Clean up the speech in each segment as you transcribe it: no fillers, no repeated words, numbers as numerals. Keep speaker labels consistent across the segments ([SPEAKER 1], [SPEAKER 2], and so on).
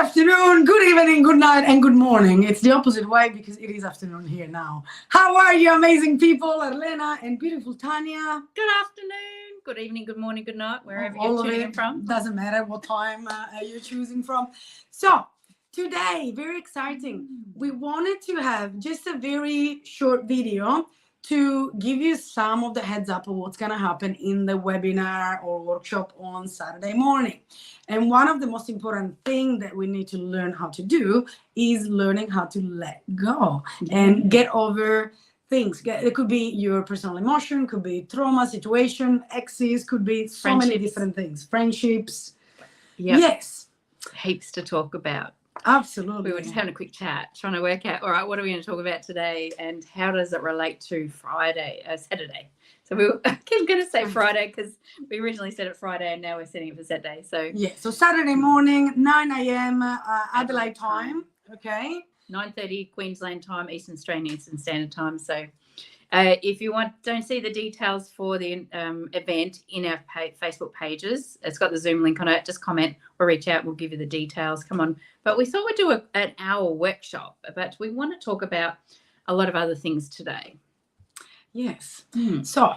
[SPEAKER 1] afternoon, good evening, good night, and good morning. It's the opposite way because it is afternoon here now. How are you, amazing people, Arlena and beautiful Tanya?
[SPEAKER 2] Good afternoon, good evening, good morning, good night, wherever
[SPEAKER 1] All
[SPEAKER 2] you're
[SPEAKER 1] of
[SPEAKER 2] tuning
[SPEAKER 1] it
[SPEAKER 2] in from.
[SPEAKER 1] doesn't matter what time you're choosing from. So today, very exciting. We wanted to have just a very short video to give you some of the heads up of what's going to happen in the webinar or workshop on Saturday morning. And one of the most important things that we need to learn how to do is learning how to let go and get over things. It could be your personal emotion, could be trauma, situation, exes, could be so many different things. Friendships.
[SPEAKER 2] Yep.
[SPEAKER 1] Yes.
[SPEAKER 2] Heaps to talk about.
[SPEAKER 1] Absolutely.
[SPEAKER 2] We were just having a quick chat, trying to work out, all right, what are we going to talk about today and how does it relate to Saturday? So we were going to say Friday because we originally said it Friday and now we're setting it for Saturday. So
[SPEAKER 1] yeah, so Saturday morning, 9 a.m. Adelaide time. Okay.
[SPEAKER 2] 9:30 Queensland time, Eastern Australian Eastern Standard Time. So if you don't see the details for the event in our Facebook pages, it's got the Zoom link on it. Just comment or reach out. We'll give you the details. Come on. But we thought we'd do an hour workshop, but we want to talk about a lot of other things today.
[SPEAKER 1] Yes. So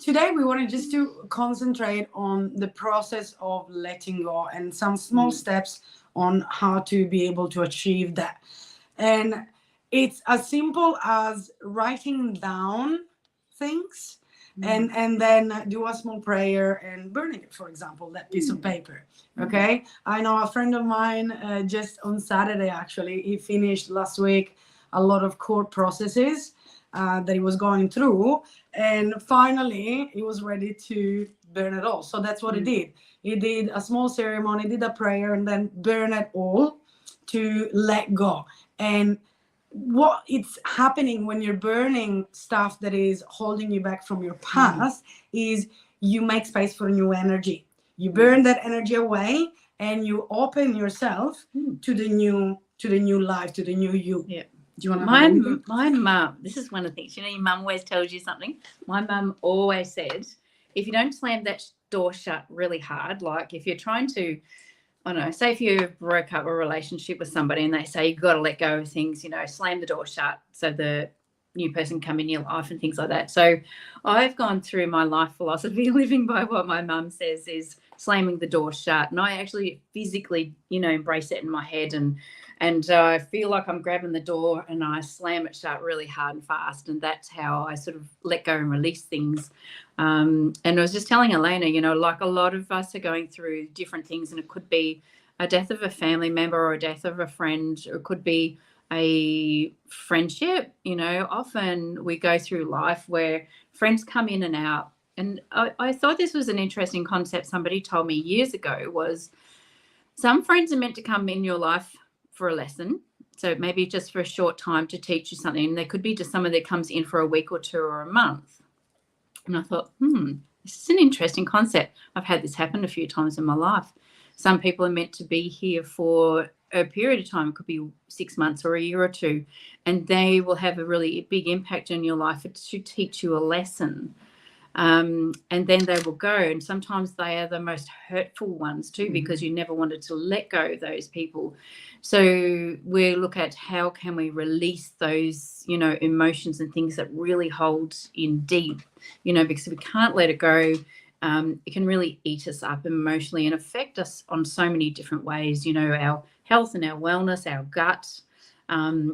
[SPEAKER 1] today we wanted just to concentrate on the process of letting go and some small steps on how to be able to achieve that. And it's as simple as writing down things and then do a small prayer and burning it, for example, that piece of paper. Okay. I know a friend of mine just on Saturday, actually, he finished last week a lot of court processes that he was going through, and finally he was ready to burn it all. So that's what he did. He did a small ceremony, did a prayer, and then burn it all to let go. And what it's happening when you're burning stuff that is holding you back from your past is you make space for new energy. You burn that energy away and you open yourself to the new life, to the new you.
[SPEAKER 2] Yeah.
[SPEAKER 1] Do you want to
[SPEAKER 2] my mum, this is one of the things, you know, your mum always tells you something. My mum always said, if you don't slam that door shut really hard, like if you're trying to, I don't know, say if you broke up a relationship with somebody and they say you've got to let go of things, you know, slam the door shut so the new person come in your life and things like that. So I've gone through my life philosophy living by what my mum says is slamming the door shut. And I actually physically, you know, embrace it in my head and I feel like I'm grabbing the door and I slam it shut really hard and fast. And that's how I sort of let go and release things. And I was just telling Elena, you know, like a lot of us are going through different things, and it could be a death of a family member or a death of a friend, or it could be a friendship. You know, often we go through life where friends come in and out. And I thought this was an interesting concept somebody told me years ago was some friends are meant to come in your life for a lesson. So maybe just for a short time to teach you something. And there could be just someone that comes in for a week or two or a month. And I thought, this is an interesting concept. I've had this happen a few times in my life. Some people are meant to be here for a period of time. It could be 6 months or a year or two. And they will have a really big impact on your life to teach you a lesson. And then they will go, and sometimes they are the most hurtful ones too, because you never wanted to let go of those people. So we look at how can we release those, you know, emotions and things that really hold in deep, you know, because if we can't let it go, it can really eat us up emotionally and affect us on so many different ways, you know, our health and our wellness, our gut.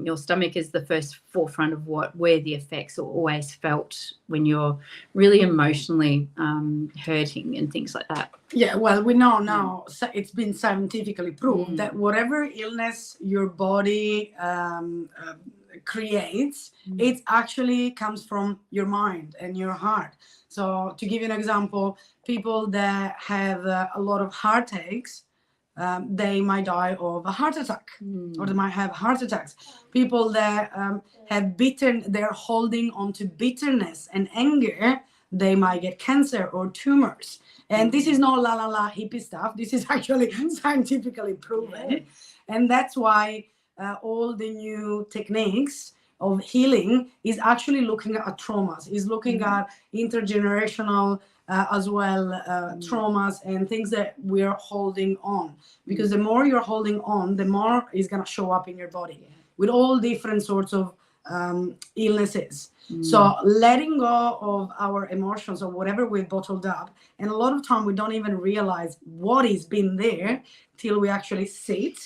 [SPEAKER 2] Your stomach is the first forefront of where the effects are always felt when you're really emotionally hurting and things like that.
[SPEAKER 1] Yeah, well, we know now, it's been scientifically proved that whatever illness your body creates, it actually comes from your mind and your heart. So to give you an example, people that have a lot of heartaches, they might die of a heart attack, or they might have heart attacks. People that they're holding on to bitterness and anger, they might get cancer or tumors. And this is not la hippie stuff. This is actually scientifically proven. And that's why all the new techniques of healing is actually looking at traumas, is looking at intergenerational as well, traumas and things that we're holding on. Because the more you're holding on, the more is going to show up in your body with all different sorts of illnesses. So letting go of our emotions or whatever we've bottled up, and a lot of time we don't even realize what is been there till we actually sit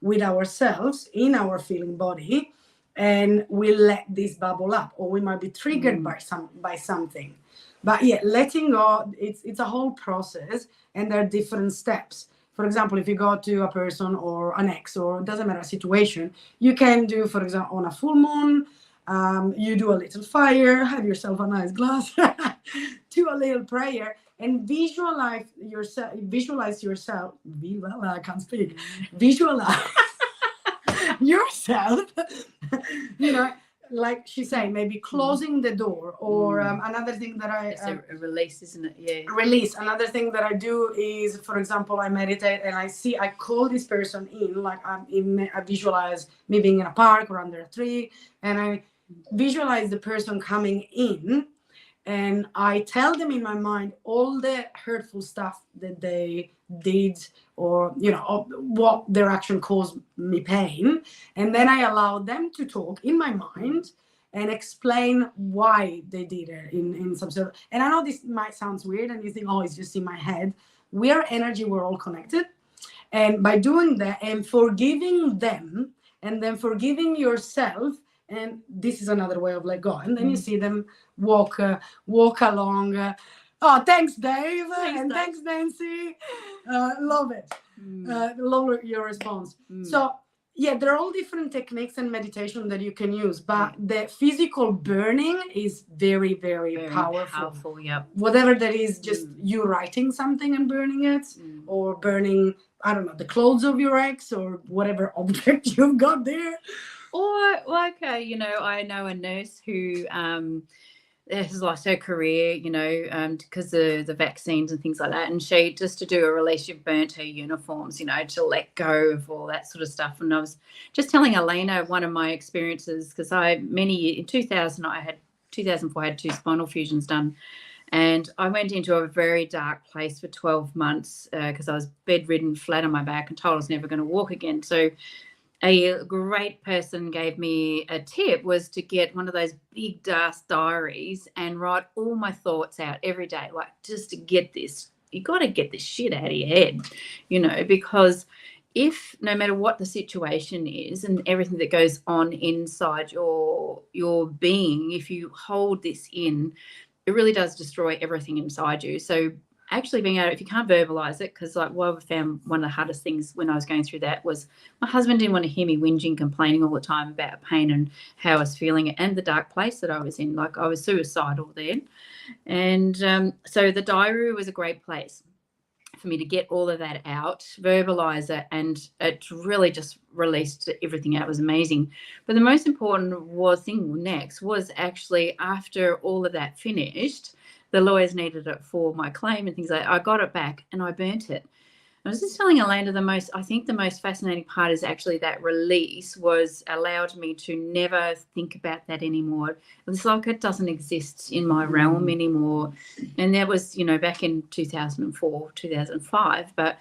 [SPEAKER 1] with ourselves in our feeling body, and we let this bubble up, or we might be triggered by something. But yeah, letting go, it's a whole process, and there are different steps. For example, if you go to a person or an ex, or it doesn't matter a situation, you can do, for example, on a full moon, you do a little fire, have yourself a nice glass, do a little prayer, and visualize yourself. Well, I can't speak. Visualize yourself. You know, like she's saying, maybe closing the door, or another thing that
[SPEAKER 2] It's a release, isn't it? Yeah.
[SPEAKER 1] Release. Another thing that I do is, for example, I meditate and I call this person in, like I visualize me being in a park or under a tree, and I visualize the person coming in, and I tell them in my mind all the hurtful stuff that they did, or what their action caused me pain, and then I allow them to talk in my mind and explain why they did it in some sort of. And I know this might sound weird, and you think, oh, it's just in my head. We are energy. We're all connected, and by doing that and forgiving them, and then forgiving yourself. And this is another way of let go. And then you see them walk along. Oh, thanks, Dave. Thanks, Nancy. Love it. Love your response. So, yeah, there are all different techniques and meditation that you can use. But the physical burning is very, very, powerful.
[SPEAKER 2] Yep.
[SPEAKER 1] Whatever that is, just you writing something and burning it, or burning, I don't know, the clothes of your ex, or whatever object you've got there.
[SPEAKER 2] Or like, I know a nurse who has lost her career, because of the vaccines and things like that. And she, just to do a release, she burnt her uniforms, to let go of all that sort of stuff. And I was just telling Elena one of my experiences, because in 2004, I had 2 spinal fusions done. And I went into a very dark place for 12 months because I was bedridden, flat on my back, and told I was never going to walk again. So a great person gave me a tip, was to get one of those big diaries and write all my thoughts out every day, like, just to get this. You got to get this shit out of your head, because if, no matter what the situation is and everything that goes on inside your being, if you hold this in, it really does destroy everything inside you. So actually being able, if you can't verbalize it, because like what I found one of the hardest things when I was going through that was my husband didn't want to hear me whinging, complaining all the time about pain and how I was feeling and the dark place that I was in. Like, I was suicidal then. And so the diary was a great place for me to get all of that out, verbalize it, and it really just released everything out. It was amazing. But the most important thing next was actually, after all of that finished, the lawyers needed it for my claim and things like that. I got it back and I burnt it. I was just telling Elena, the most fascinating part is actually that release was allowed me to never think about that anymore. It's like it doesn't exist in my realm anymore. And that was, back in 2004, 2005. But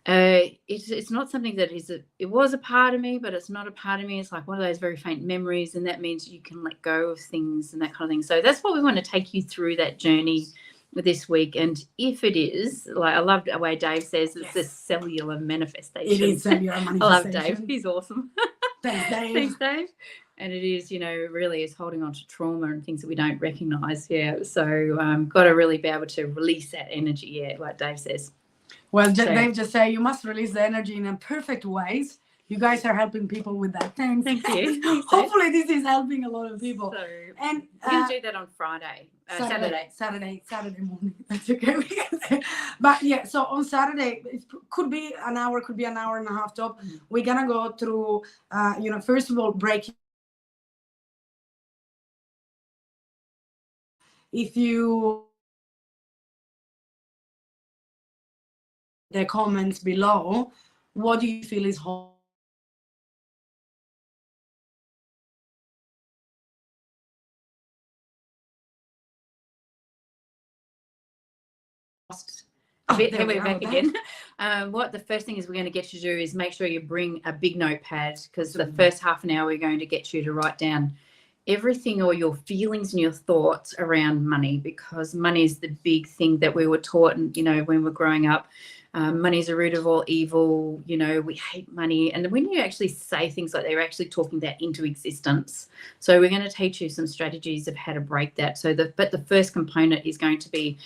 [SPEAKER 2] it's not something that it was a part of me, but it's not a part of me. It's like one of those very faint memories, and that means you can let go of things and that kind of thing. So that's what we want to take you through that journey this week. And if it is, like, I love the way Dave says it's a cellular manifestation.
[SPEAKER 1] It is cellular manifestation.
[SPEAKER 2] I love Dave. He's awesome.
[SPEAKER 1] Thanks, Dave.
[SPEAKER 2] Thanks, Dave. And it is, really is holding on to trauma and things that we don't recognize. Yeah. So got to really be able to release that energy. Yeah, like Dave says.
[SPEAKER 1] Well, Dave just said you must release the energy in a perfect ways. You guys are helping people with that. Thanks.
[SPEAKER 2] Thank you.
[SPEAKER 1] Hopefully this is helping a lot of people.
[SPEAKER 2] So,
[SPEAKER 1] and
[SPEAKER 2] we're going to do that on Friday.
[SPEAKER 1] Saturday morning. That's okay. But yeah, so on Saturday, it could be an hour, could be an hour and a half top. We're going to go through, first of all, breaking. If you the comments below, what do you feel is there we
[SPEAKER 2] we're
[SPEAKER 1] are,
[SPEAKER 2] back
[SPEAKER 1] we're
[SPEAKER 2] again. What the first thing is we're going to get you to do is make sure you bring a big notepad, because the
[SPEAKER 1] Absolutely.
[SPEAKER 2] first half an hour we're going to get you to write down everything or your feelings and your thoughts around money, because money is the big thing that we were taught, and when we're growing up. Money is the root of all evil. We hate money. And when you actually say things like that, you're actually talking that into existence. So we're going to teach you some strategies of how to break that. But the first component is going to be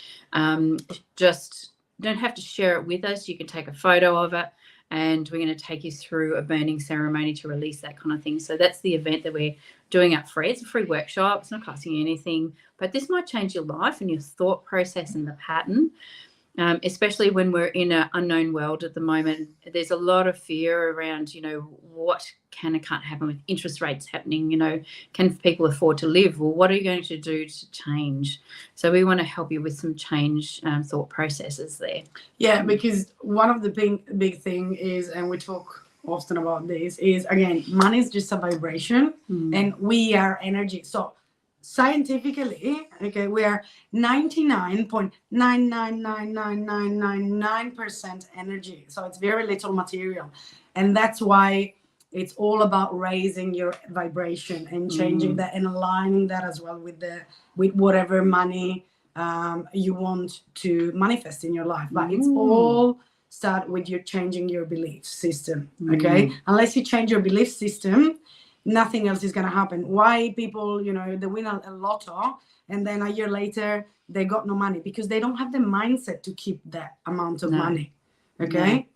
[SPEAKER 2] just, you don't have to share it with us. You can take a photo of it, and we're going to take you through a burning ceremony to release that kind of thing. So that's the event that we're doing up free. It's a free workshop. It's not costing you anything, but this might change your life and your thought process and the pattern. Especially when we're in an unknown world at the moment. There's a lot of fear around, what can and can't happen with interest rates happening. Can people afford to live? Well, what are you going to do to change? So we want to help you with some change thought processes there.
[SPEAKER 1] Yeah, because one of the big thing is, and we talk often about this, is again, money is just a vibration, and we are energy. So scientifically, okay, we are 99.9999999% energy. So it's very little material, and that's why it's all about raising your vibration and changing that and aligning that as well with whatever money you want to manifest in your life. But it's all start with you changing your belief system. Okay, unless you change your belief system, nothing else is going to happen. Why people, they win a lotto and then a year later they got no money? Because they don't have the mindset to keep that amount of money. Okay.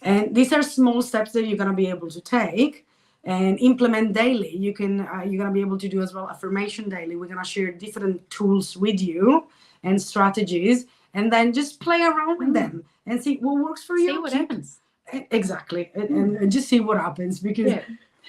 [SPEAKER 1] And these are small steps that you're going to be able to take and implement daily. You're going to be able to do as well affirmation daily. We're going to share different tools with you and strategies, and then just play around with them and see what works for you.
[SPEAKER 2] See what happens.
[SPEAKER 1] Exactly. And just see what happens, because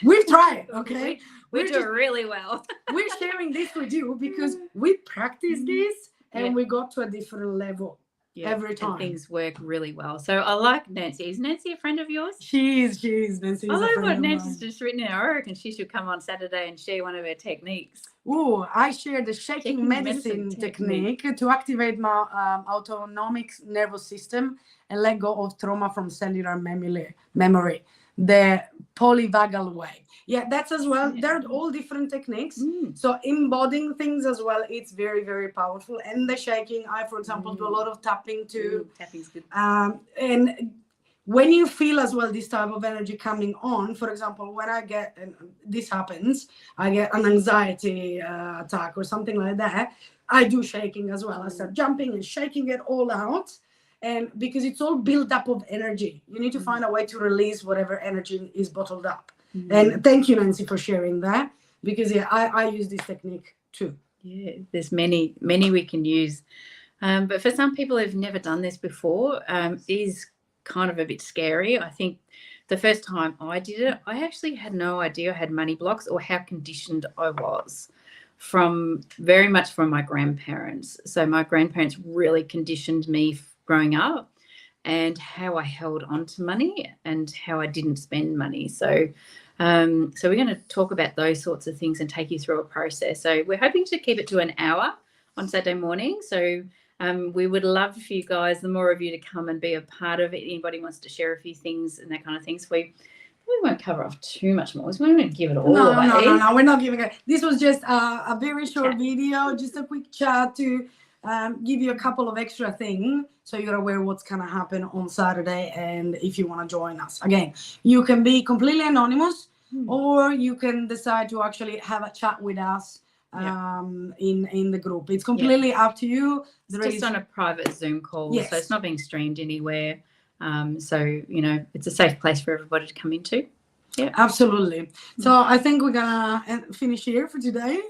[SPEAKER 1] we've tried, okay?
[SPEAKER 2] We do really well.
[SPEAKER 1] We're sharing this with you because we practice this and we got to a different level every time.
[SPEAKER 2] And things work really well. So I like Nancy. Is Nancy a friend of yours?
[SPEAKER 1] She is. Nancy.
[SPEAKER 2] I love what Nancy's just written in. I reckon she should come on Saturday and share one of her techniques.
[SPEAKER 1] Oh, I share the shaking medicine technique to activate my autonomic nervous system and let go of trauma from cellular memory. The polyvagal way. Yeah, that's as well. They're all different techniques. So embodying things as well, it's very, very powerful. And the shaking, I, for example, do a lot of tapping too.
[SPEAKER 2] Tapping's good.
[SPEAKER 1] And when you feel as well this type of energy coming on, for example, when I get, and this happens, I get an anxiety attack or something like that, I do shaking as well. I start jumping and shaking it all out. And because it's all built up of energy, you need to find a way to release whatever energy is bottled up. And thank you, Nancy, for sharing that, because I use this technique too.
[SPEAKER 2] Yeah, there's many we can use. But for some people who've never done this before, it is kind of a bit scary. I think the first time I did it, I actually had no idea I had money blocks or how conditioned I was very much from my grandparents. So my grandparents really conditioned me growing up, and how I held on to money and how I didn't spend money. So we're going to talk about those sorts of things and take you through a process. So we're hoping to keep it to an hour on Saturday morning. So we would love for you guys, the more of you, to come and be a part of it. Anybody wants to share a few things and that kind of thing. So we won't cover off too much more. So we won't give it all away.
[SPEAKER 1] No, we're not giving it. This was just a very short video, just a quick chat to give you a couple of extra things so you're aware what's going to happen on Saturday, and if you want to join us. Again, you can be completely anonymous, or you can decide to actually have a chat with us in the group. It's completely up to you.
[SPEAKER 2] It's just on a private Zoom call, so it's not being streamed anywhere. So, it's a safe place for everybody to come into. Yeah, absolutely. So I think we're going to finish here for today.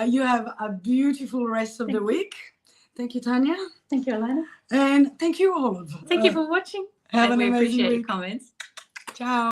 [SPEAKER 2] You have a beautiful rest of the week. Thank you, Tanya. Thank you, Alana.
[SPEAKER 1] And thank you all.
[SPEAKER 2] Thank you for watching.
[SPEAKER 1] Have an amazing
[SPEAKER 2] appreciate
[SPEAKER 1] week.
[SPEAKER 2] Your comments.
[SPEAKER 1] Ciao.